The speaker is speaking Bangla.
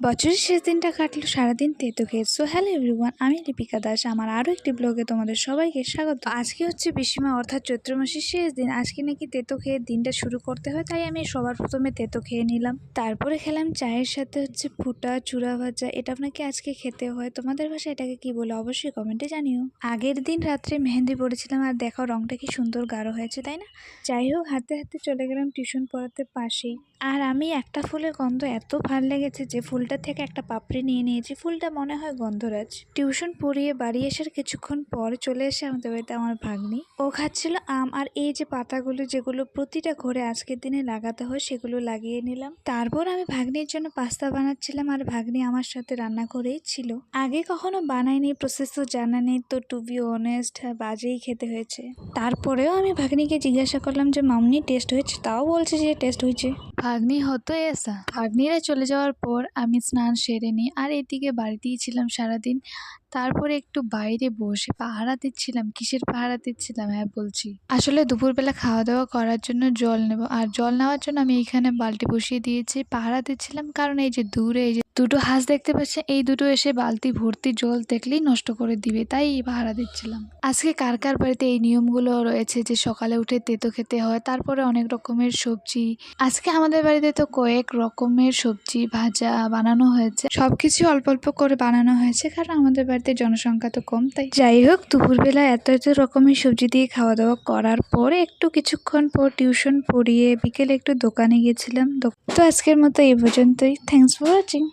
বছরের শেষ দিনটা কাটলো সারাদিন তেতো খেয়ে। সো হ্যালো এভরিওয়ান, আমি লিপিকা দাস। আমার আরও একটি ব্লগে তোমাদের সবাইকে স্বাগত। আজকে হচ্ছে বিশিমা অর্থাৎ চৈত্র মাসের শেষ দিন। আজকে নাকি তেতো খেয়ে দিনটা শুরু করতে হয়, তাই আমি সবার প্রথমে তেতো খেয়ে নিলাম। তারপরে খেলাম চায়ের সাথে হচ্ছে ফুটা চূড়া ভাজা। এটা আপনাকে আজকে খেতে হয়। তোমাদের ভাষায় এটাকে কি বলে অবশ্যই কমেন্টে জানিও। আগের দিন রাত্রে মেহেন্দি পড়েছিলাম, আর দেখো রংটা কি সুন্দর গাঢ় হয়েছে, তাই না? যাই হোক, হাতে হাতে চলে গেলাম টিউশন পড়াতে পাশেই। আর আমি একটা ফুলের গন্ধ এত ভালো লেগেছে যে ফুলটা থেকে একটা পাপড়ি নিয়ে নিয়েছি। ফুলটা মনে হয় গন্ধরাজ। টিউশন পড়িয়ে বাড়ি আসার কিছুক্ষণ পর চলে এসে আমাদের বাড়িতে আমার ভাগ্নি, ও খাচ্ছিল আম। আর এই যে পাতাগুলো যেগুলো প্রতিটা ঘরে আজকের দিনে লাগাতে হয় সেগুলো লাগিয়ে নিলাম। তারপর আমি ভাগ্নির জন্য পাস্তা বানাচ্ছিলাম, আর ভাগ্নি আমার সাথে রান্না করেই ছিল। আগে কখনো বানাইনি, প্রসেস তো জানা নেই, তো টু বি অনেস্ট বাজেই খেতে হয়েছে। তারপরেও আমি ভাগ্নিকে জিজ্ঞাসা করলাম যে মামনি টেস্ট হয়েছে? তাও বলছে যে টেস্ট হয়েছে। ভাগ্নি হতো এসা। ভাগ্নিরা চলে যাওয়ার পর আমি স্নান সেরে নিই, আর এদিকে বাড়িতেই ছিলাম সারাদিন। তারপরে একটু বাইরে বসে পাহারা দিচ্ছিলাম। কিসের পাহারা দিচ্ছিলাম? হ্যাঁ বলছি, আসলে দুপুরবেলা খাওয়া দাওয়া করার জন্য জল নেব, আর জল নেওয়ার জন্য আমি এখানে বালতি বসিয়ে দিয়েছি। পাহারা দিচ্ছিলাম কারণ এই যে দূরে এই যে দুটো হাঁস দেখতে পাচ্ছেন, এই দুটো এসে বালতি ভর্তি জল দেখলেই নষ্ট করে দিবে, তাই পাহারা দিচ্ছিলাম। আজকে কার কার বাড়িতে এই নিয়মগুলো রয়েছে যে সকালে উঠে তেতো খেতে হয়, তারপরে অনেক রকমের সবজি। আজকে আমাদের বাড়িতে তো কয়েক রকমের সবজি ভাজা বানানো হয়েছে। সবকিছু অল্প অল্প করে বানানো হয়েছে কারণ আমাদের বাড়িতে জনসংখ্যা তো কম, তাই। যাই হোক, দুপুরবেলা এত এত রকমের সবজি দিয়ে খাওয়া দাওয়া করার পরে একটু কিছুক্ষণ পর টিউশন পড়িয়ে বিকেলে একটু দোকানে গেছিলাম। তো আজকের মতো এই পর্যন্তই। Thanks for watching.